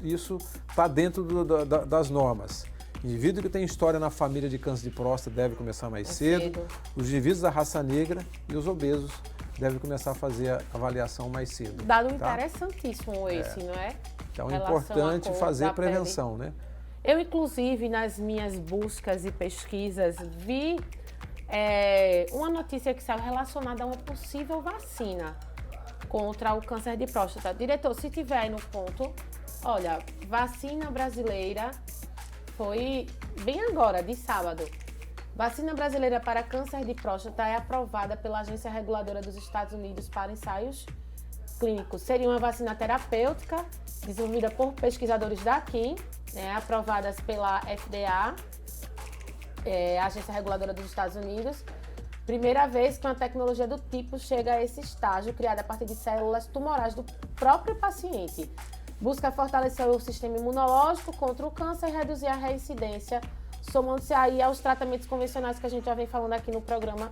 isso está dentro das normas. O indivíduo que tem história na família de câncer de próstata deve começar mais cedo. Os indivíduos da raça negra e os obesos devem começar a fazer a avaliação mais cedo. Dado interessantíssimo esse, não é? Então é importante fazer prevenção, né? Eu, inclusive, nas minhas buscas e pesquisas, vi uma notícia que saiu relacionada a uma possível vacina contra o câncer de próstata. Diretor, se tiver aí no ponto, olha, vacina brasileira foi bem agora, de sábado. Vacina brasileira para câncer de próstata é aprovada pela Agência Reguladora dos Estados Unidos para ensaios clínicos. Seria uma vacina terapêutica desenvolvida por pesquisadores daqui, aprovadas pela FDA, Agência Reguladora dos Estados Unidos. Primeira vez que uma tecnologia do tipo chega a esse estágio, criada a partir de células tumorais do próprio paciente. Busca fortalecer o sistema imunológico contra o câncer e reduzir a reincidência, somando-se aí aos tratamentos convencionais que a gente já vem falando aqui no programa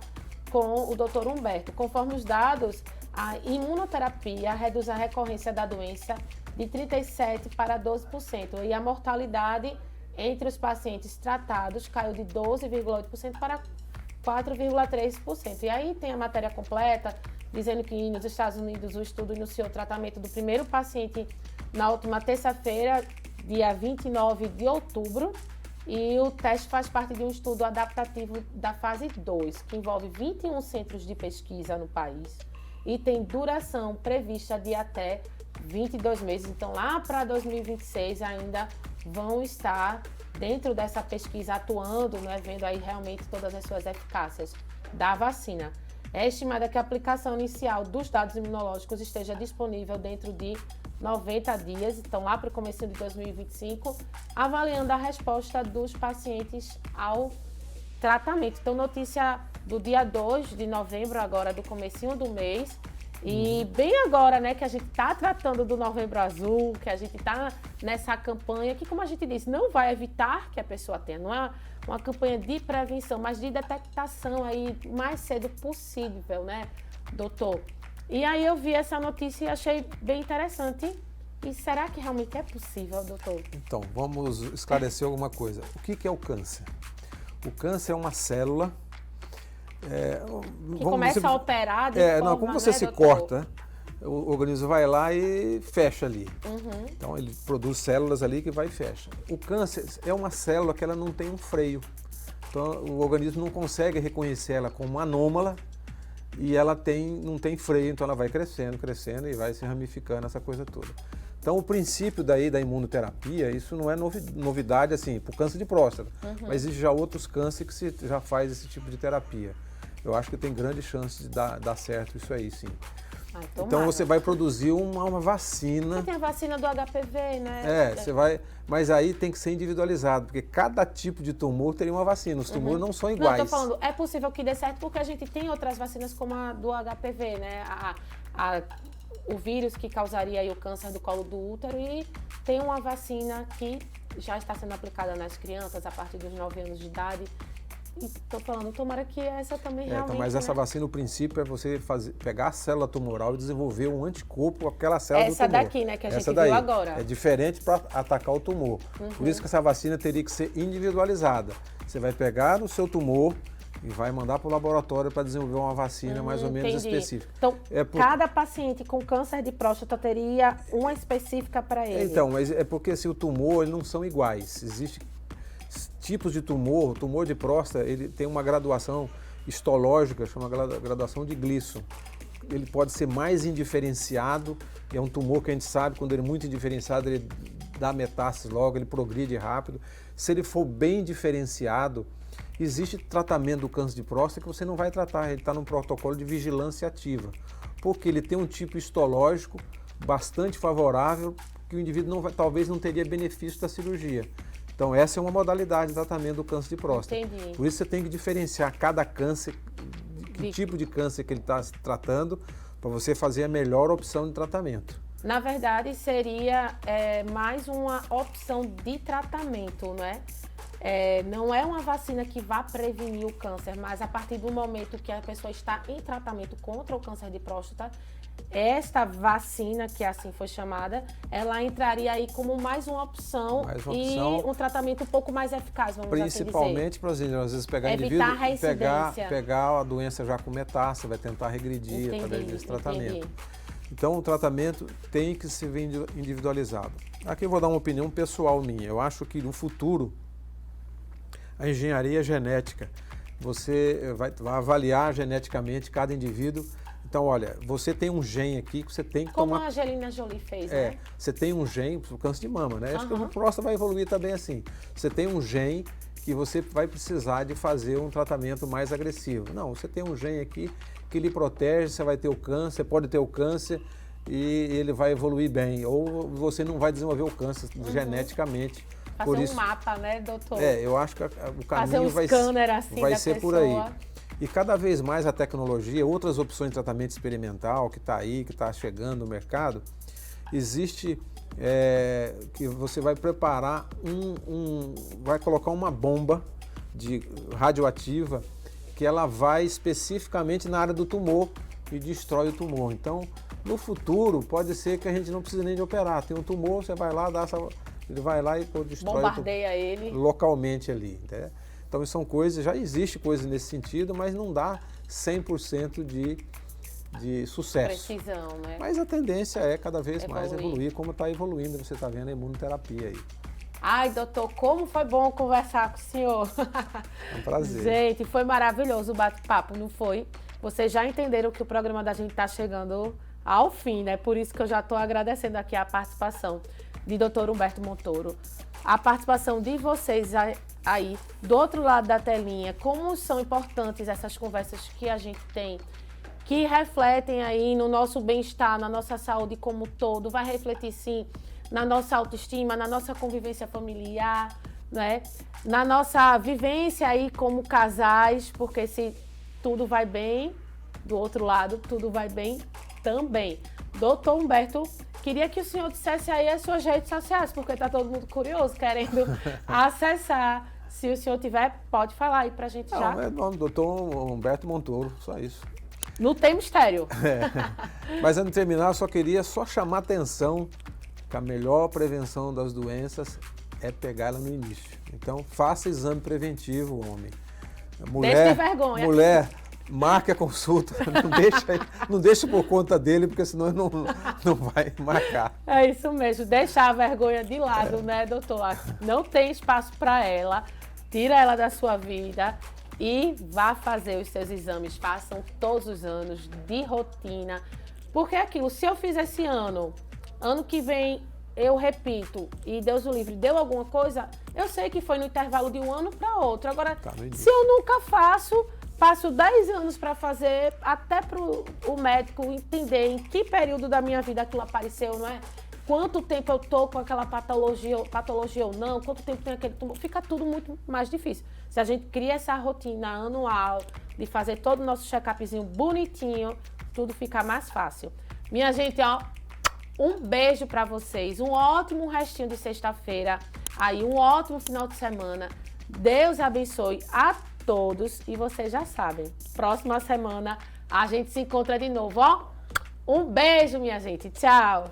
com o Dr. Humberto. Conforme os dados, a imunoterapia reduz a recorrência da doença de 37% para 12%, e a mortalidade entre os pacientes tratados caiu de 12,8% para 4,3%. E aí tem a matéria completa, dizendo que nos Estados Unidos o estudo iniciou o tratamento do primeiro paciente na última terça-feira, dia 29 de outubro, e o teste faz parte de um estudo adaptativo da fase 2, que envolve 21 centros de pesquisa no país e tem duração prevista de até 22 meses. Então, lá para 2026 ainda vão estar dentro dessa pesquisa atuando, vendo aí realmente todas as suas eficácias da vacina. É estimada que a aplicação inicial dos dados imunológicos esteja disponível dentro de 90 dias, então lá para o começo de 2025, avaliando a resposta dos pacientes ao tratamento. Então, notícia do dia 2 de novembro, agora do comecinho do mês, e bem agora, que a gente está tratando do Novembro Azul, que a gente está nessa campanha que, como a gente disse, não vai evitar que a pessoa tenha, não é uma campanha de prevenção, mas de detectação aí o mais cedo possível, doutor? E aí eu vi essa notícia e achei bem interessante. E será que realmente é possível, doutor? Então, vamos esclarecer alguma coisa. O que é o câncer? O câncer é uma célula... que começa a operar de forma... como você se doutor? corta, o organismo vai lá e fecha ali. Então, ele produz células ali que vai e fecha. O câncer é uma célula que ela não tem um freio. Então, o organismo não consegue reconhecer ela como anômala, e ela não tem freio, então ela vai crescendo, crescendo e vai se ramificando, essa coisa toda. Então, o princípio daí da imunoterapia, isso não é novidade assim, para o câncer de próstata, mas existe já outros cânceres que se já faz esse tipo de terapia. Eu acho que tem grande chance de dar certo isso aí, sim. Então você vai produzir uma vacina. Você tem a vacina do HPV, você vai, mas aí tem que ser individualizado, porque cada tipo de tumor teria uma vacina. Os tumores não são iguais. Não, eu tô falando, é possível que dê certo porque a gente tem outras vacinas como a do HPV, o vírus que causaria aí o câncer do colo do útero, e tem uma vacina que já está sendo aplicada nas crianças a partir dos 9 anos de idade. Estou falando, tomara que essa também realmente... Mas essa vacina, o princípio é você pegar a célula tumoral e desenvolver um anticorpo com aquela célula do tumor. Essa daqui, que a gente viu agora. É diferente para atacar o tumor. Por isso que essa vacina teria que ser individualizada. Você vai pegar o seu tumor e vai mandar para o laboratório para desenvolver uma vacina mais ou menos específica. Então, cada paciente com câncer de próstata teria uma específica para ele? Então, mas é porque assim, o tumor, eles não são iguais. Existem tipos de tumor. O tumor de próstata, ele tem uma graduação histológica, chama graduação de Gleason. Ele pode ser mais indiferenciado, é um tumor que a gente sabe, quando ele é muito indiferenciado, ele dá metástase logo, ele progride rápido. Se ele for bem diferenciado, existe tratamento do câncer de próstata que você não vai tratar, ele está num protocolo de vigilância ativa, porque ele tem um tipo histológico bastante favorável, que o indivíduo talvez não teria benefício da cirurgia. Então, essa é uma modalidade de tratamento do câncer de próstata. Entendi. Por isso, você tem que diferenciar cada câncer, que tipo de câncer que ele está tratando, para você fazer a melhor opção de tratamento. Na verdade, seria mais uma opção de tratamento, não é? Não é uma vacina que vá prevenir o câncer, mas a partir do momento que a pessoa está em tratamento contra o câncer de próstata, esta vacina, que assim foi chamada, ela entraria aí como mais uma opção e um tratamento um pouco mais eficaz, vamos assim dizer. Principalmente para às vezes pegar indivíduo e pegar a doença já com metástase, vai tentar regredir através desse tratamento. Então, o tratamento tem que ser individualizado. Aqui eu vou dar uma opinião pessoal minha. Eu acho que no futuro, a engenharia genética, você vai avaliar geneticamente cada indivíduo. Então, olha, você tem um gene aqui que você tem que Como tomar... a Angelina Jolie fez, né? Você tem um gene para o câncer de mama, né? Acho que o próstata vai evoluir também assim. Você tem um gene que você vai precisar de fazer um tratamento mais agressivo. Não, você tem um gene aqui que lhe protege, você vai ter o câncer, pode ter o câncer e ele vai evoluir bem. Ou você não vai desenvolver o câncer geneticamente. Fazer por isso, mapa, né, doutor? eu acho que o Fazer caminho scanner assim vai da ser pessoa. por aí. E cada vez mais a tecnologia, outras opções de tratamento experimental que está aí, que está chegando no mercado, existe que você vai preparar vai colocar uma bomba radioativa que ela vai especificamente na área do tumor e destrói o tumor. Então, no futuro, pode ser que a gente não precise nem de operar. Tem um tumor, você vai lá, ele vai lá e destrói bombardeia ele localmente ali. Né? Então, são coisas, já existe coisa nesse sentido, mas não dá 100% de sucesso. Precisão, né? Mas a tendência é cada vez mais evoluir, como está evoluindo, você está vendo a imunoterapia aí. Ai, doutor, como foi bom conversar com o senhor. É um prazer. Gente, foi maravilhoso o bate-papo, não foi? Vocês já entenderam que o programa da gente está chegando ao fim, né? Por isso que eu já estou agradecendo aqui a participação de doutor Humberto Montoro. A participação de vocês aí, do outro lado da telinha, como são importantes essas conversas que a gente tem, que refletem aí no nosso bem-estar, na nossa saúde como um todo, vai refletir sim na nossa autoestima, na nossa convivência familiar, né? Na nossa vivência aí como casais, porque se tudo vai bem, do outro lado tudo vai bem também. Doutor Humberto, queria que o senhor dissesse aí as suas redes sociais, porque está todo mundo curioso, querendo acessar. Se o senhor tiver, pode falar aí pra gente já. Não, é o nome, doutor Humberto Montoro, só isso. Não tem mistério. Mas antes de terminar, eu só queria chamar a atenção que a melhor prevenção das doenças é pegar ela no início. Então, faça exame preventivo, homem. Deixa de vergonha. Mulher, marque a consulta, não deixe por conta dele, porque senão ele não vai marcar. É isso mesmo, deixar a vergonha de lado, né, doutor? Não tem espaço para ela, tira ela da sua vida e vá fazer os seus exames. Façam todos os anos, de rotina, porque é aquilo, se eu fiz esse ano que vem eu repito, e Deus o livre, deu alguma coisa, eu sei que foi no intervalo de um ano para outro. Agora, se eu nunca faço, passo 10 anos para fazer, até para o médico entender em que período da minha vida aquilo apareceu, não é? Quanto tempo eu tô com aquela patologia ou não, quanto tempo tem aquele tumor, fica tudo muito mais difícil. Se a gente cria essa rotina anual de fazer todo o nosso check-upzinho bonitinho, tudo fica mais fácil. Minha gente, ó, um beijo para vocês, um ótimo restinho de sexta-feira, aí um ótimo final de semana. Deus abençoe a todos e vocês já sabem, próxima semana a gente se encontra de novo, ó. Um beijo, minha gente. Tchau.